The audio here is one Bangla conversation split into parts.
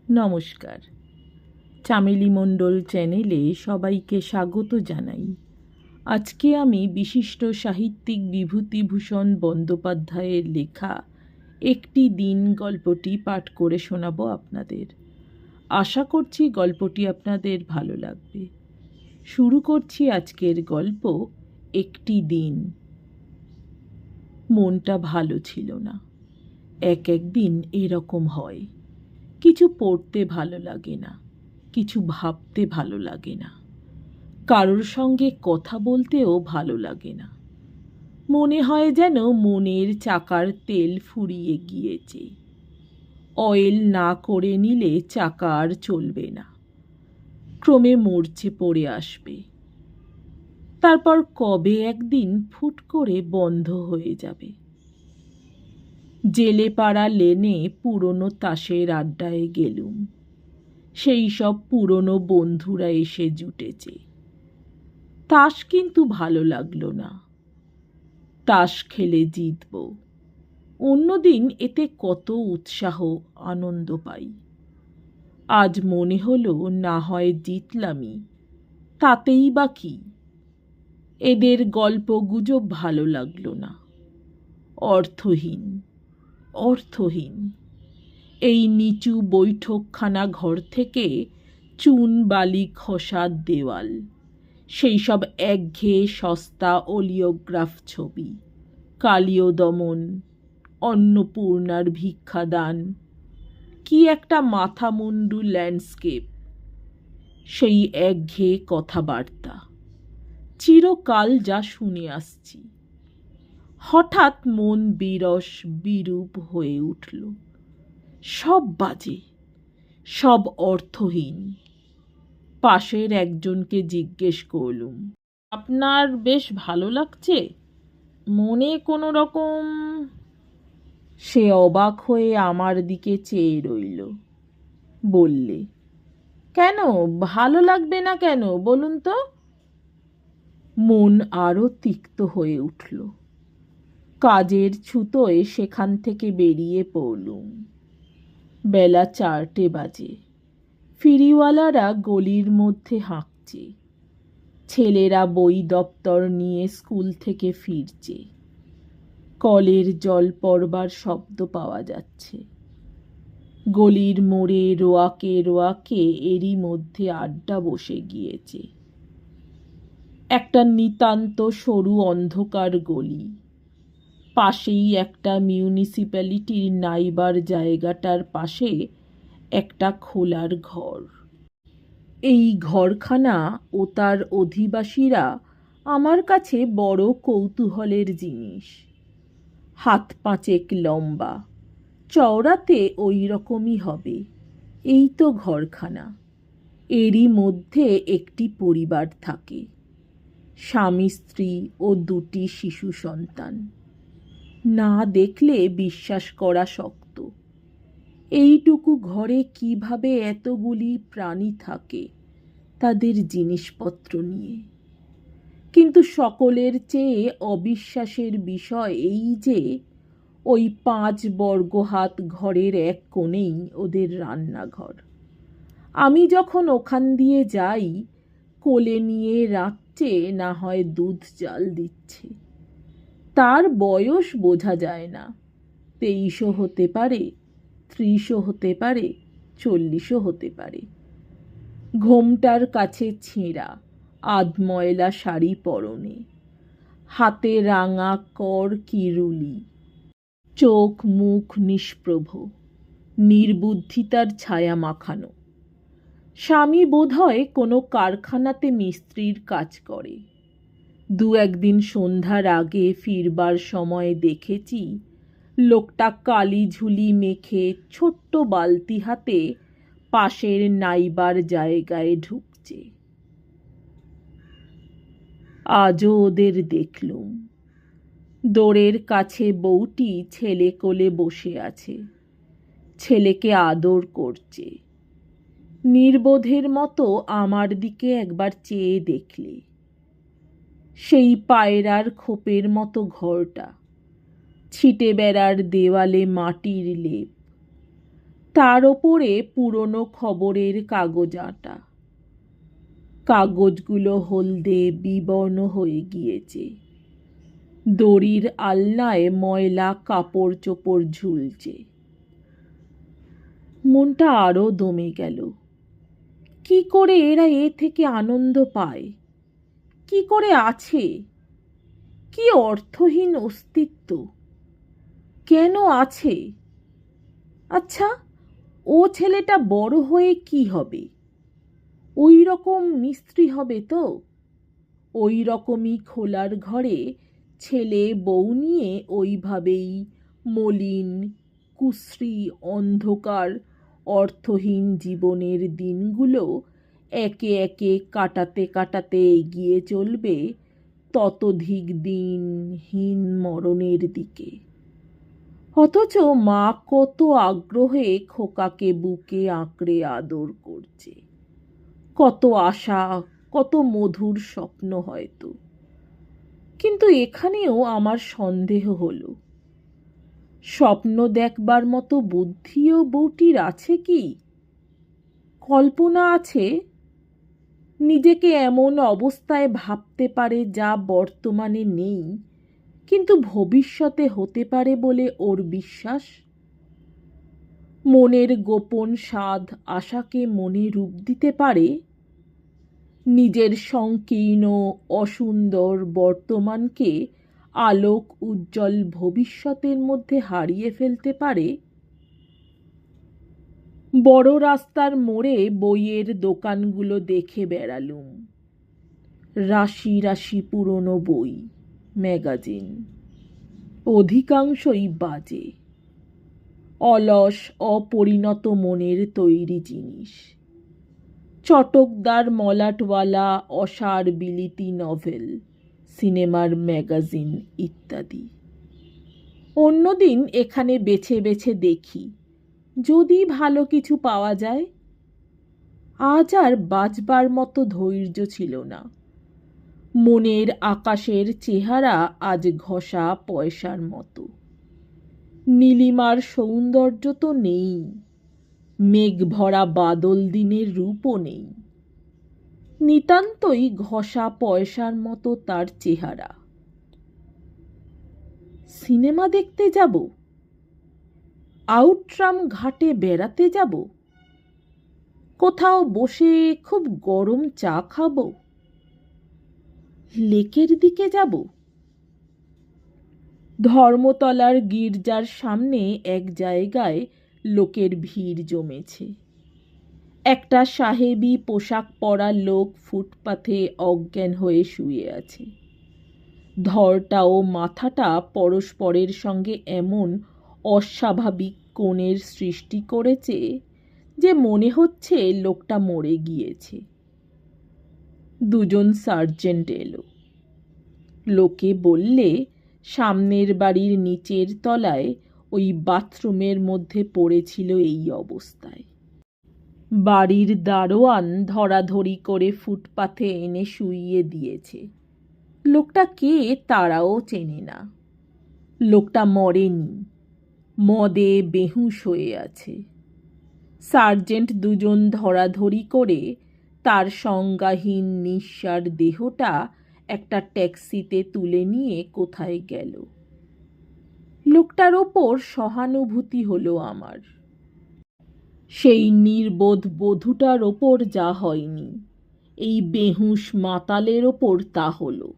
নমস্কার। চামেলি মণ্ডল চ্যানেলে সবাইকে স্বাগত জানাই। আজকে আমি বিশিষ্ট সাহিত্যিক বিভূতিভূষণ বন্দ্যোপাধ্যায়ের লেখা একটি দিন গল্পটি পাঠ করে শোনাব আপনাদের। আশা করছি গল্পটি আপনাদের ভালো লাগবে। শুরু করছি আজকের গল্প, একটি দিন। মনটা ভালো ছিল না। একদিন এরকম হয়। কিছু পড়তে ভালো লাগে না, কিছু ভাবতে ভালো লাগে না, কারোর সঙ্গে কথা বলতেও ভালো লাগে না। মনে হয় যেন মনের চাকার তেল ফুরিয়ে গিয়েছে। অয়েল না করে নিলে চাকা আর চলবে না, ক্রমে মরচে পড়ে আসবে। তারপর কবে একদিন ফুট করে বন্ধ হয়ে যাবে। জেলেপাড়া লেনে পুরনো তাসের আড্ডায় গেলুম। সেই সব পুরনো বন্ধুরা এসে জুটেছে। তাস কিন্তু ভালো লাগলো না। তাস খেলে জিতব, অন্যদিন এতে কত উৎসাহ, আনন্দ পাই। আজ মনে হলো না হয় জিতলামই, তাতেই বা কি। এদের গল্প গুজব ভালো লাগলো না। অর্থহীন, অর্থহীন। এই নিচু বৈঠকখানা ঘর থেকে চুন বালি খসা দেওয়াল, সেই সব একঘেয়ে সস্তা ওলিওগ্রাফ ছবি, কালীয় দমন, অন্নপূর্ণার ভিক্ষাদান, কি একটা মাথামুন্ডু ল্যান্ডস্কেপ, সেই একঘেয়ে কথাবার্তা, চিরকাল যা শুনে আসছি। হঠাৎ মন বিরস বিরূপ হয়ে উঠল। সব বাজে, সব অর্থহীন। পাশের একজনকে জিজ্ঞেস করলুম, আপনার বেশ ভালো লাগছে? মনে কোনো রকম। সে অবাক হয়ে আমার দিকে চেয়ে রইল। বললে, কেন ভালো লাগবে না কেন বলুন তো? মন আরো তিক্ত হয়ে উঠল। কাজের ছুতোয় সেখান থেকে বেরিয়ে পড়লুম। বেলা 4টে বাজে। ফিরিওয়ালারা গলির মধ্যে হাঁকছে। ছেলেরা বই দপ্তর নিয়ে স্কুল থেকে ফিরছে। কলের জল পড়বার শব্দ পাওয়া যাচ্ছে। গলির মোড়ে রোয়াকে রোয়াকে এরই মধ্যে আড্ডা বসে গিয়েছে। একটা নিতান্ত সরু অন্ধকার গলি। পাশেই একটা মিউনিসিপ্যালিটির নাইবার জায়গাটার পাশে একটা খোলার ঘর। এই ঘরখানা ও তার অধিবাসীরা আমার কাছে বড় কৌতূহলের জিনিস। হাত পাঁচেক লম্বা, চওড়াতে ওই রকমই হবে। এই তো ঘরখানা। এরই মধ্যে একটি পরিবার থাকে, স্বামী স্ত্রী ও 2টি শিশু সন্তান। না দেখলে বিশ্বাস করা শক্ত। এইটুকু ঘরে কিভাবে এতগুলি প্রাণী থাকে তাদের জিনিসপত্র নিয়ে। কিন্তু সকলের চেয়ে অবিশ্বাসের বিষয় এই যে ওই 5 বর্গ হাত ঘরের এক কোণেই ওদের রান্নাঘর। আমি যখন ওখান দিয়ে যাই, কোলে নিয়ে রাখছে, না হয় দুধ জাল দিচ্ছে। তার বয়স বোঝা যায় না। 23ও হতে পারে, 30ও হতে পারে, 40ও হতে পারে। ঘোমটার কাছে ছেঁড়া আধময়লা শাড়ি পরনে, হাতে রাঙা কর কিরুলি, চোখ মুখ নিষ্প্রভ, নির্বুদ্ধিতার ছায়া মাখানো। স্বামী বোধহয় কোনো কারখানাতে মিস্ত্রির কাজ করে। 2-1 দিন সন্ধ্যার আগে ফিরবার সময় দেখেছি লোকটা কালি ঝুলি মেখে ছোট্ট বালতি হাতে পাশের নাইবার জায়গায় ঢুকছে। আজও ওদের দেখলুম। দোরের কাছে বউটি ছেলে কোলে বসে আছে, ছেলেকে আদর করছে। নির্বোধের মতো আমার দিকে একবার চেয়ে দেখলে। সেই পায়রার খোপের মতো ঘরটা, ছিটে বেড়ার দেওয়ালে মাটির লেপ, তার ওপরে পুরনো খবরের কাগজ আঁটা। কাগজগুলো হলদে বিবর্ণ হয়ে গিয়েছে। দড়ির আলনায় ময়লা কাপড় চোপড় ঝুলছে। মনটা আরো দমে গেল। কি করে এরা এ থেকে আনন্দ পায়? কি করে আছে? কি অর্থহীন অস্তিত্ব! কেন আছে? আচ্ছা, ও ছেলেটা বড় হয়ে কি হবে? ওই রকম মিস্ত্রি হবে তো? ওই রকমই খোলার ঘরে ছেলে বউ নিয়ে ওইভাবেই মলিন, কুশ্রী, অন্ধকার, অর্থহীন জীবনের দিনগুলো একে একে কাটাতে কাটাতে এগিয়ে চলবে ততোধিক দিনহীন মরণের দিকে। অথচ মা কত আগ্রহে খোকাকে বুকে আঁকড়ে আদর করছে। কত আশা, কত মধুর স্বপ্ন হয়তো। কিন্তু এখানেও আমার সন্দেহ হলো, স্বপ্ন দেখবার মতো বুদ্ধিও বউটির আছে কি? কল্পনা আছে? নিজেকে এমন অবস্থায় ভাবতে পারে যা বর্তমানে নেই, কিন্তু ভবিষ্যতে হতে পারে বলে ওর বিশ্বাস। মনের গোপন স্বাদ আশাকে মনে রূপ দিতে পারে। নিজের সংকীর্ণ অসুন্দর বর্তমানকে আলোক উজ্জ্বল ভবিষ্যতের মধ্যে হারিয়ে ফেলতে পারে। বড় রাস্তার মোড়ে বইয়ের দোকানগুলো দেখে বেড়ালুম। রাশি রাশি পুরনো বই, ম্যাগাজিন, অধিকাংশই বাজে, অলস অপরিণত মনের তৈরি জিনিস। চটকদার মলাটওয়ালা অসার বিলিতি নভেল, সিনেমার ম্যাগাজিন ইত্যাদি। অন্যদিন এখানে বেছে বেছে দেখি, যদি ভালো কিছু পাওয়া যায়। আজ আর বাঁচবার মতো ধৈর্য ছিল না। মনের আকাশের চেহারা আজ ঘষা পয়সার মতো। নীলিমার সৌন্দর্য তো নেই, মেঘ ভরা বাদল দিনের রূপও নেই। নিতান্তই ঘষা পয়সার মতো তার চেহারা। সিনেমা দেখতে যাব? আউটরাম ঘাটে বেড়াতে যাব? কোথাও বসে খুব গরম চা খাবো? লেকের দিকে যাব? ধর্মতলার গির্জার সামনে এক জায়গায় লোকের ভিড় জমেছে। একটা সাহেবি পোশাক পরা লোক ফুটপাথে অজ্ঞান হয়ে শুয়ে আছে। ধরটা ও মাথাটা পরস্পরের সঙ্গে এমন অস্বাভাবিক কোণের সৃষ্টি করেছে যে মনে হচ্ছে লোকটা মরে গিয়েছে। দুজন সার্জেন্ট এলো। লোকে বললে সামনের বাড়ির নিচের তলায় ওই বাথরুমের মধ্যে পড়েছিল এই অবস্থায়। বাড়ির দারোয়ান ধরাধরি করে ফুটপাথে এনে শুইয়ে দিয়েছে। লোকটা কে তারাও চেনে না। লোকটা মরেনি, মদে বেহুঁশ হয়ে আছে। সার্জেন্ট দুজন ধরাধরি করে তার সংজ্ঞাহীন নিঃসার দেহটা একটা ট্যাক্সিতে তুলে নিয়ে কোথায় গেল। লোকটার ওপর সহানুভূতি হলো আমার। সেই নির্বোধ বধূটার ওপর যা হয়নি, এই বেহুঁশ মাতালের ওপর তা হলো।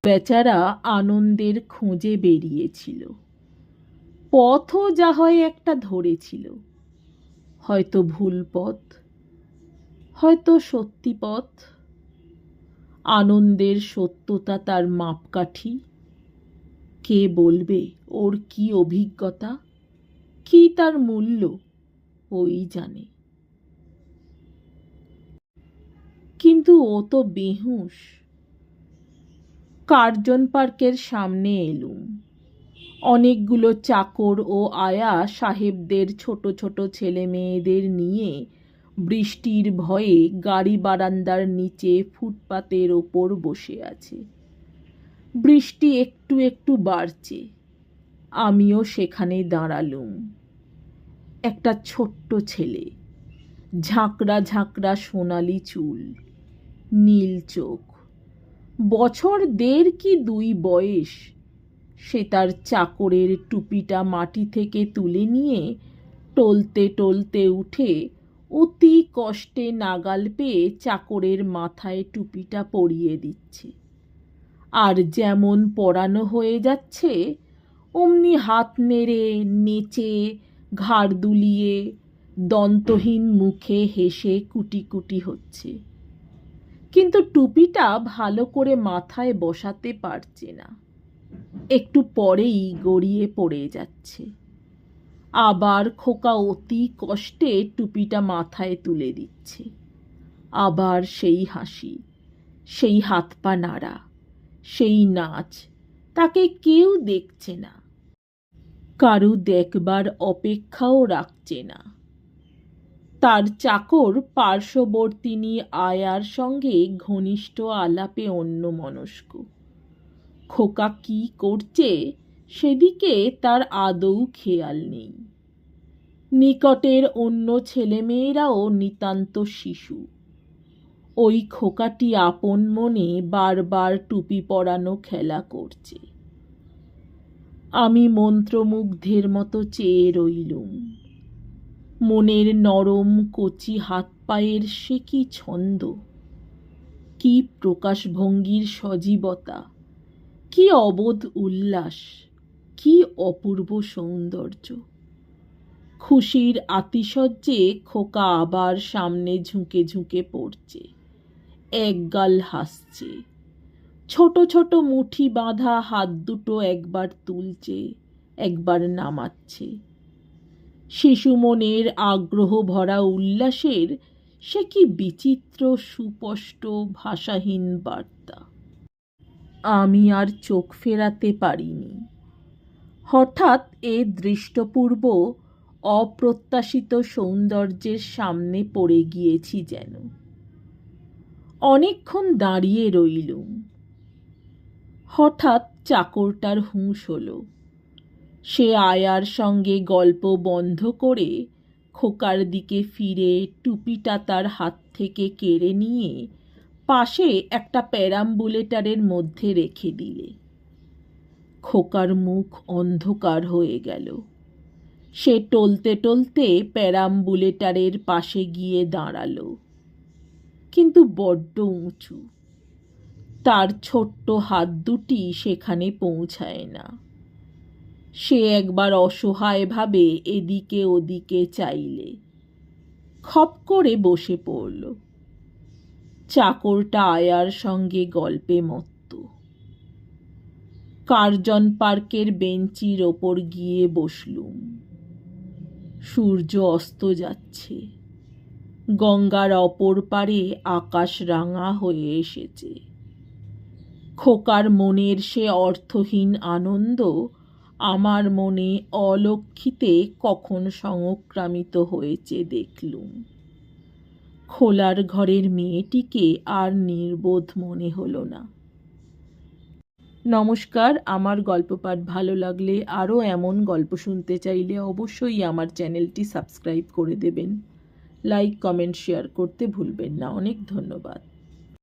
বেচারা আনন্দের খোঁজে বেরিয়েছিল। পথও যা হয় একটা ধরেছিল। হয়তো ভুল পথ, হয়তো সত্যি পথ। আনন্দের সত্যতা তার মাপকাঠি। কে বলবে ওর কি অভিজ্ঞতা, কি তার মূল্য, ওই জানে। কিন্তু ও তো বেহুঁশ। কার্জন পার্কের সামনে এলুম। অনেকগুলো চাকর ও আয়া সাহেবদের ছোট ছোট ছেলে মেয়েদের নিয়ে বৃষ্টির ভয়ে গাড়ি বারান্দার নিচে ফুটপাতের ওপর বসে আছে। বৃষ্টি একটু একটু বাড়ছে। আমিও সেখানে দাঁড়ালুম। একটা ছোট্ট ছেলে, ঝাঁকড়া ঝাঁকড়া সোনালি চুল, নীল চোখ, বছর 1.5 কি 2 বয়স। সে তার চাকরের টুপিটা মাটি থেকে তুলে নিয়ে টলতে টলতে উঠে অতি কষ্টে নাগাল পেয়ে চাকরের মাথায় টুপিটা পরিয়ে দিচ্ছে। আর যেমন পরানো হয়ে যাচ্ছে অমনি হাত নেড়ে নেচে ঘাড় দুলিয়ে দন্তহীন মুখে হেসে কুটি কুটি হচ্ছে, কিন্তু টুপিটা ভালো করে মাথায় বসাতে পারছে না। একটু পরেই গড়িয়ে পড়ে যাচ্ছে। আবার খোকা অতি কষ্টে টুপিটা মাথায় তুলে দিচ্ছে। আবার সেই হাসি, সেই হাত পা নাড়া, সেই নাচ। তাকে কেউ দেখছে না, কারু দেখবার অপেক্ষাও রাখছে না। তার চাকর পার্শ্ববর্তিনী আয়ার সঙ্গে ঘনিষ্ঠ আলাপে অন্যমনস্ক। খোকা কি করছে সেদিকে তার আদৌ খেয়াল নেই। নিকটের অন্য ছেলেমেয়েরাও নিতান্ত শিশু। ওই খোকাটি আপন মনে বারবার টুপি পরানো খেলা করছে। আমি মন্ত্রমুগ্ধের মতো চেয়ে রইলুম। মনের নরম কচি হাত পায়ের সে কি ছন্দ, কি প্রকাশভঙ্গির সজীবতা, কি অবোধ উল্লাস, কি অপূর্ব সৌন্দর্য। খুশির আতিশয্যে খোকা আবার সামনে ঝুঁকে ঝুঁকে পড়ছে, একগাল হাসছে। ছোট ছোট মুঠি বাঁধা হাত দুটো একবার তুলছে, একবার নামাচ্ছে। শিশু মনের আগ্রহ ভরা উল্লাসের সে কি বিচিত্র সুস্পষ্ট ভাষাহীন বার্তা। আমি আর চোখ ফেরাতে পারিনি। হঠাৎ এ দৃষ্টপূর্ব অপ্রত্যাশিত সৌন্দর্যের সামনে পড়ে গিয়েছি যেন। অনেকক্ষণ দাঁড়িয়ে রইলুম। হঠাৎ চাকরটার হুঁশ হলো। সে আয়ার সঙ্গে গল্প বন্ধ করে খোকার দিকে ফিরে টুপিটা তার হাত থেকে কেড়ে নিয়ে পাশে একটা প্যারাম্বুলেটারের মধ্যে রেখে দিলে। খোকার মুখ অন্ধকার হয়ে গেল। সে টলতে টলতে প্যারাম্বুলেটারের পাশে গিয়ে দাঁড়ালো, কিন্তু বড্ড উঁচু। তার ছোট্ট হাত দুটি সেখানে পৌঁছায় না। সে একবার অসহায়ভাবে এদিকে ওদিকে চাইলে, খপ করে বসে পড়ল। চাকরটা আয়ার সঙ্গে গল্পে মত্ত। কার্জন পার্কের বেঞ্চির ওপর গিয়ে বসলুম। সূর্য অস্ত যাচ্ছে। গঙ্গার অপর পারে আকাশ রাঙা হয়ে এসেছে। খোকার মনের সে অর্থহীন আনন্দ আমার মনে অলক্ষিতে কখন সংক্রামিত হয়েছে দেখলুম। খোলার ঘরের মেয়েটিকে আর নির্বোধ মনে হলো না। নমস্কার, আমার গল্প পাঠ ভালো লাগলে, আরও এমন গল্প শুনতে চাইলে অবশ্যই আমার চ্যানেলটি সাবস্ক্রাইব করে দেবেন। লাইক, কমেন্ট, শেয়ার করতে ভুলবেন না। অনেক ধন্যবাদ।